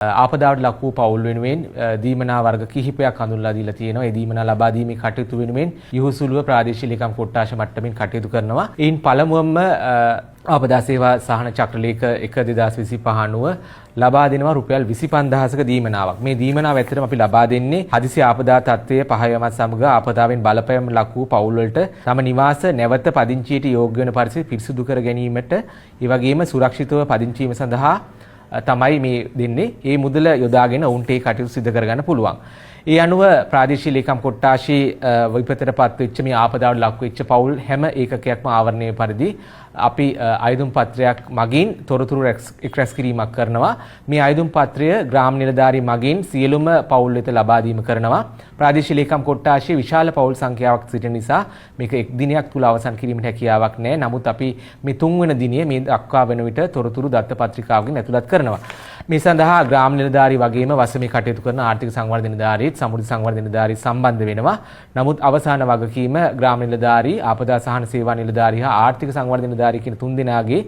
ආපදාවට ලක් වූ පවුල් වෙනුවෙන් දීමනා වර්ග කිහිපයක් හඳුන්වලා දීලා තියෙනවා. ඒ දීමනා ලබා දීමේ කටයුතු වෙනුවෙන් යහුසුලුව ප්‍රාදේශීය ලේකම් කොට්ටාශ මට්ටමින් කටයුතු කරනවා. එයින් පළමුවම ආපදා සේවා සහන චක්‍රලේඛ 1/2025 අනුව ලබා දෙනවා රුපියල් 25000ක දීමනාවක්. මේ දීමනාව ඇත්තටම අපි ලබා දෙන්නේ හදිසි ආපදා තත්ත්වයේ පහයමත් සමග ආපදාවෙන් බලපෑම් ලක් වූ පවුල් වලට තම නිවාස නැවත පදිංචියට යෝග්‍ය වෙන පරිදි පිරිසුදු කර ගැනීමට, ඒ වගේම සුරක්ෂිතව පදිංචි වීම සඳහා තමයි මේ දෙන්නේ. ඒ මුදල යොදාගෙන උන්ට ඒ කටයුතු සිදු කරගන්න පුළුවන්. ඒ අනුව ප්‍රාදේශීය ලේකම් කොට්ටාශී විපතටපත් වෙච්ච මේ ආපදාවට ලක් වෙච්ච පවුල් හැම ඒකකයක්ම ආවරණය පරිදි අපි අයදුම් පත්‍රයක් මගින් තොරතුරු එක්රැස් කිරීමක් කරනවා. මේ අයදුම් පත්‍රය ග්‍රාම නිලධාරී මගින් සියලුම පවුල් වෙත ලබා දීම කරනවා. ප්‍රාදේශීය ලේකම් කොට්ටාශී විශාල පවුල් සංඛ්‍යාවක් සිටින නිසා මේක එක් දිනයක් තුල අවසන් කිරීමට හැකියාවක් නැහැ. නමුත් අපි මේ 3 වෙනි දිනේ මේ දක්වා වෙන විට තොරතුරු දත්ත පත්‍රිකාවකින් ඇතුළත් කරනවා. මේ සඳහා ග්‍රාම නිලධාරී වගේම වසමේ කටයුතු කරන ආර්ථික සංවර්ධන නිලධාරීත් සමුද්‍ර සංවර්ධන නිලධාරීත් සම්බන්ධ වෙනවා. නමුත් අවසාන වගකීම ග්‍රාම නිලධාරී, ආපදා සහන සේවා නිලධාරී හා ආර්ථික සංවර්ධන නිලධාරී කියන තුන් දෙනාගේ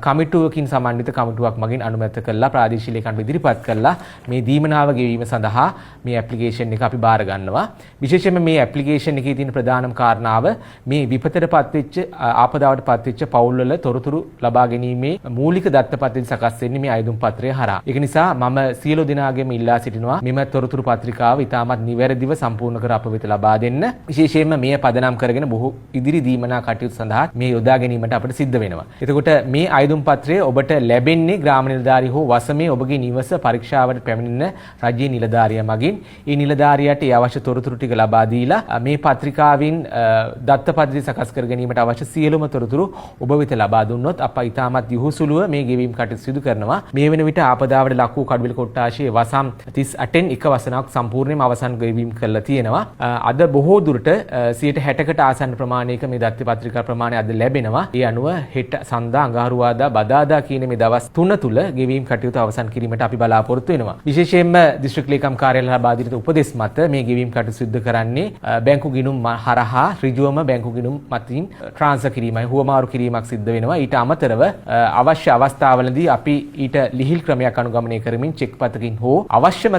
කමිටුවකින් සමන්විත කමිටුවක් මගින් අනුමත කළා ප්‍රාදේශීය ලේකම් ඉදිරිපත් කළා මේ දීමනාව ගෙවීම සඳහා මේ ඇප්ලිකේෂන් එක අපි බාර ගන්නවා. විශේෂයෙන්ම මේ ඇප්ලිකේෂන් එකේ තියෙන ප්‍රධානම කාරණාව මේ විපතටපත් වෙච්ච ආපදාවටපත් වෙච්ච පවුල් වල තොරතුරු ලබා ගැනීමේ මූලික දත්තපත්‍රය සකස් වෙන්නේ මේ අයදුම් පත්‍රය හරහා. ඒක නිසා මම සියලු දෙනාගේම ඉල්ලා සිටිනවා මෙම තොරතුරු පත්‍රිකාව ඉතාමත් නිවැරදිව සම්පූර්ණ කර අප වෙත ලබා දෙන්න. විශේෂයෙන්ම මේ පදනම් කරගෙන බොහෝ ඉදිරි දීමනා කටයුතු සඳහා මේ යොදා ගැනීමට අපිට සිද්ධ වෙනවා. එතකොට මේ අයදුම් පත්‍රය ඔබට ලැබෙන්නේ ග්‍රාම නිලධාරී හෝ වසමේ ඔබගේ නිවස පරීක්ෂාවට පැමිණෙන රජයේ නිලධාරියා මගින්. ඒ නිලධාරියාට ඒ අවශ්‍ය තොරතුරු ටික ලබා දීලා මේ පත්‍රිකාවෙන් දත්තපත්‍රය සකස් කර ගැනීමට අවශ්‍ය සියලුම තොරතුරු ඔබ වෙත ලබා දුන්නොත් අප ඉතාමත් යහුසුලුව මේ ගෙවීම් කටයුතු සිදු කරනවා. මේ වෙන විට ආපදාවට ලක් වූ කඩුවෙල කොට්ටාශයේ වසම් 38න් එක වසනාවක් සම්පූර්ණයෙන්ම අවසන් ගෙවීම් කරලා තියෙනවා. අද බොහෝ දුරට 60%කට ආසන්න ප්‍රමාණයක මේ දත්ත පත්‍රිකා ප්‍රමාණය අද ලැබෙනවා. ඒ අනුව හෙට සඳහා අඟහරුවාදා බදාදා කියන මේ දවස් 3 තුල ගෙවීම් කටයුතු අවසන් කිරීමට අපි බලාපොරොත්තු වෙනවා. විශේෂයෙන්ම දිස්ත්‍රික් ලේකම් කාර්යාලය ලබා දෙන උපදෙස් මත මේ ගෙවීම් කටයුතු සිදු කරන්නේ බැංකු ගිණුම් හරහා ඍජුවම බැංකු ගිණුම් මතින් ට්‍රාන්ස්ෆර් කිරීමයි හුවමාරු කිරීමක් සිද්ධ වෙනවා. ඊට අමතරව අවශ්‍ය අවස්ථාවලදී අපි ඊට ලිහිල් ක්‍රමයක් අනුගමනය කරමින් චෙක් පතකින් හෝ අවශ්‍යම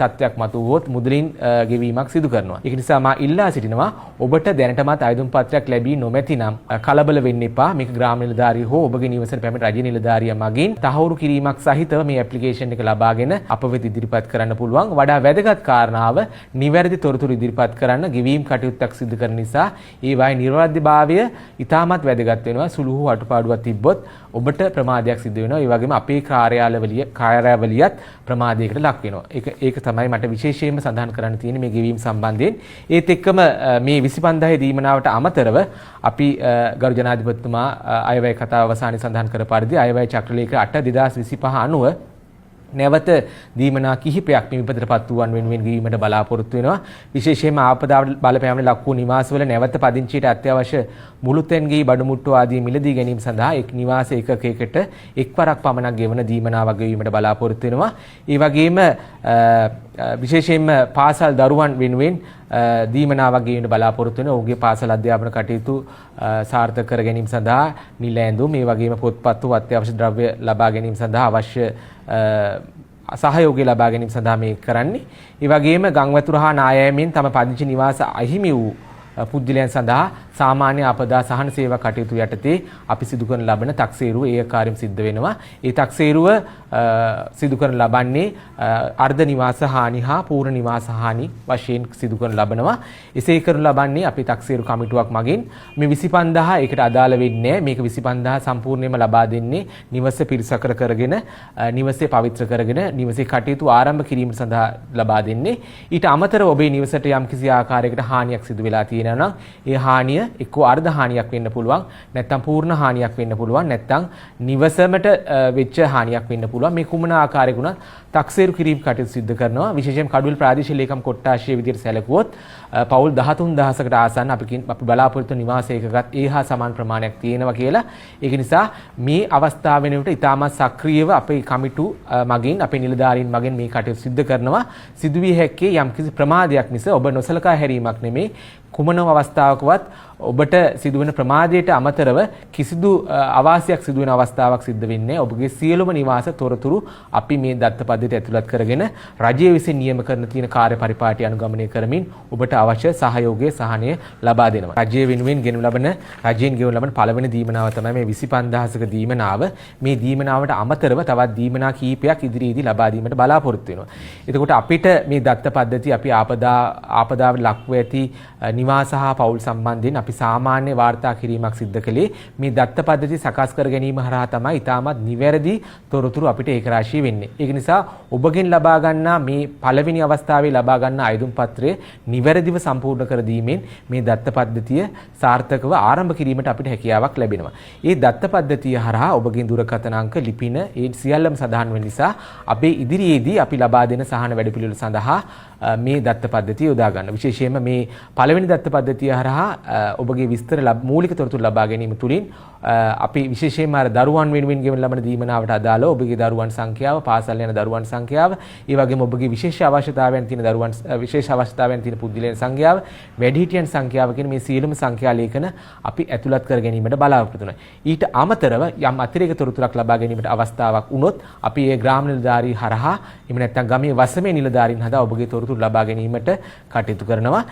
තත්ත්වයක් මතුවොත් මුදලින් ගෙවීමක් සිදු කරනවා. ඒක නිසා මා ඉල්ලා සිටිනවා ඔබට දැනටමත් අයදුම් පත්‍රයක් ලැබී නොමැති නම් කලබල වෙන්න එපා. මේක ග්‍රාම නිලධාරී හෝ ඔබගේ නිවසට පැමිණ රජයේ නිලධාරියා මගින් තහවුරු කිරීමක් සහිතව මේ ඇප්ලිකේෂන් එක ලබාගෙන අප වෙත ඉදිරිපත් කරන්න පුළුවන්. වඩා වැදගත් කාරණාව නිවැරදි තොරතුරු ඉදිරිපත් කරන්න ගෙවීම් කටයුත්තක් සිදු කරන නිසා ඒවායේ නිර්වද්‍යභාවය ඉතාමත් වැදගත් වෙනවා. සුළු හෝ අඩුපාඩුවක් තිබ්බොත් ඔබට ප්‍රමාදයක් සිදු වෙනවා. ඒ වගේම අපේ කාර්යාලවලියත් ප්‍රමාදයකට ලක් වෙනවා. ඒක තමයි මට විශේෂයෙන්ම සඳහන් කරන්න තියෙන්නේ මේ ගෙවීම් සම්බන්ධයෙන්. ඒත් එක්කම මේ 25000 දීමනාවට අමතරව අපි ගරු ජනාධිපතිතුමා අයවැය කතාව අවසානයේ සඳහන් කර පරිදි අයවැය චක්‍රලේඛ 8/2025 අනුව නැවත දීමනා කිහිපයක් මේ විපතටපත් වූවන් වෙනුවෙන් ගෙවීමට බලාපොරොත්තු වෙනවා. විශේෂයෙන්ම ආපදාවට බලපෑමට ලක් වූ නිවාසවල නැවත පදිංචියට අත්‍යවශ්‍ය මුළුතැන්ගේ බඩමුට්ටු ආදී මිලදී ගැනීම සඳහා එක් නිවාස ඒකකයකට එක්වරක් පමණක් ගෙවන දීමනාවක් ගෙවීමට බලාපොරොත්තු වෙනවා. ඒ වගේම විශේෂයෙන්ම පාසල් දරුවන් වෙනුවෙන් දීමනාවක් ගෙවීමට බලාපොරොත්තු වෙන ඔහුගේ පාසල් අධ්‍යාපන කටයුතු සාර්ථක කර ගැනීම සඳහා නිල ඇඳුම් මේ වගේම පොත්පත් වූ අත්‍යවශ්‍ය ද්‍රව්‍ය ලබා ගැනීම සඳහා අවශ්‍ය සහයෝගය ලබා ගැනීම සඳහා මේ කරන්නේ. ඒ වගේම ගංවතුර හා නායෑමෙන් තම පදිංචි නිවාස අහිමි වූ පුද්ගලයන් සඳහා සාමාන්‍ය ආපදා සහන සේවා කටයුතු යටතේ අපි සිදු කරන ලබන තක්සේරුව ඒ කාර්යම් සිද්ධ වෙනවා. ඒ තක්සේරුව සිදු කරන ලබන්නේ අර්ධ නිවාස හානි හා පූර්ණ නිවාස හානි වශයෙන් සිදු කරන ලබනවා. එසේ කරනු ලබන්නේ අපි තක්සේරු කමිටුවක් මගින් මේ 25000 ඒකට අදාළ වෙන්නේ මේක 25000 සම්පූර්ණයෙන්ම ලබා දෙන්නේ නිවස පිරිසකර කරගෙන නිවසේ පවිත්‍ර කරගෙන නිවසේ කටයුතු ආරම්භ කිරීම සඳහා ලබා දෙන්නේ. ඊට අමතරව ඔබේ නිවසට යම්කිසි ආකාරයකට හානියක් සිදු වෙලා තියෙනවා නම් ඒ හානිය එක්කෝ අර්ධ හානියක් වෙන්න පුළුවන්, නැත්නම් පූර්ණ හානියක් වෙන්න පුළුවන්, නැත්නම් නිවසමට වෙච්ච හානියක් වෙන්න පුළුවන්. මේ කුමන ආකාරයකුණත් තක්සේරු කිරීම කටයුතු සිදු කරනවා. විශේෂයෙන් කඩුවෙල් ප්‍රාදේශීය ලේකම් කොට්ටාශයේ විදිහට සැලකුවොත් පවුල් 13000කට ආසන්න අපි බලාපොරොත්තු නිවාස ඒකකත් ඒ හා සමාන ප්‍රමාණයක් තියෙනවා කියලා. ඒක නිසා මේ අවස්ථාව වෙනුවට ඉතාමත් සක්‍රියව අපේ කමිටු මගින් අපේ නිලධාරීන් මගින් මේ කටයුතු සිදු කරනවා. සිදුවිය හැක්කේ යම්කිසි ප්‍රමාදයක් මිස ඔබ නොසලකා හැරීමක් නෙමේ. කුමන අවස්ථාවකවත් ඔබට සිදුවෙන ප්‍රමාදයට අමතරව කිසිදු අවාසියක් සිදුවෙන අවස්ථාවක් සිද්ධ වෙන්නේ ඔබගේ සියලුම නිවාස තොරතුරු අපි මේ දත්ත පද්ධතියට ඇතුළත් කරගෙන රජය විසින් නියම කරන තියෙන කාර්ය පරිපාටි අනුගමනය කරමින් ඔබට අවශ්‍ය සහයෝගය සහනය ලබා දෙනවා. රජය වෙනුවෙන් ගෙනු ලබන රජයෙන් ගෙනු ලබන පළවෙනි දීමනාව තමයි මේ 25000ක දීමනාව. මේ දීමනාවට අමතරව තවත් දීමනා කීපයක් ඉදිරියේදී ලබා දීමට බලාපොරොත්තු වෙනවා. එතකොට අපිට මේ දත්ත පද්ධතිය අපි ආපදාවට ලක්ව ඇති නිවාස හා පවුල් සම්බන්ධයෙන් අපි සාමාන්‍ය වාර්තා කිරීමක් සිදු කළේ මේ දත්ත පද්ධතිය සකස් කර ගැනීම හරහා තමයි ඉතාමත් නිවැරදි තොරතුරු අපිට ඒකරාශී වෙන්නේ. ඒක නිසා ඔබගෙන් ලබා ගන්නා මේ පළවෙනි අවස්ථාවේ ලබා ගන්නා අයදුම් පත්‍රය නිවැරදිව සම්පූර්ණ කර දීමෙන් මේ දත්ත පද්ධතිය සාර්ථකව ආරම්භ කිරීමට අපිට හැකියාවක් ලැබෙනවා. මේ දත්ත පද්ධතිය හරහා ඔබගේ දුරකථන අංක ලිපින ඒ සියල්ලම සඳහන් වෙන නිසා අපේ ඉදිරියේදී අපි ලබා දෙන සහන වැඩපිළිවෙල සඳහා මේ දත්ත පද්ධතිය යොදා ගන්න. විශේෂයෙන්ම මේ පළවෙනි දත්ත පද්ධතිය හරහා ඔබගේ විස්තර මූලික තොරතුරු ලබා ගැනීම තුළින් අපි විශේෂයෙන්ම අර දරුවන් වෙනුවෙන් ගෙවන ලබන දීමනාවට අදාළව ඔබගේ දරුවන් සංඛ්‍යාව, පාසල් යන දරුවන් සංඛ්‍යාව, ඒ වගේම ඔබගේ විශේෂ අවශ්‍යතාවයන් තියෙන දරුවන් විශේෂ අවශ්‍යතාවයන් තියෙන පුද්ගලයන් සංඛ්‍යාව, වැඩිහිටියන් සංඛ්‍යාව කියන මේ සියලුම සංඛ්‍යා ලේඛන අපි ඇතුළත් කර ගැනීමට බලාපොරොත්තු වෙනවා. ඊට අමතරව යම් අතිරේක තොරතුරක් ලබා ගැනීමට අවස්ථාවක් වුණොත් අපි ඒ ග්‍රාම නිලධාරී හරහා එහෙම නැත්නම් ගමේ වසමේ නිලධාරීන් හදා ඔබගේ තොරතුරු ලබා ගැනීමට කටයුතු කරනවා.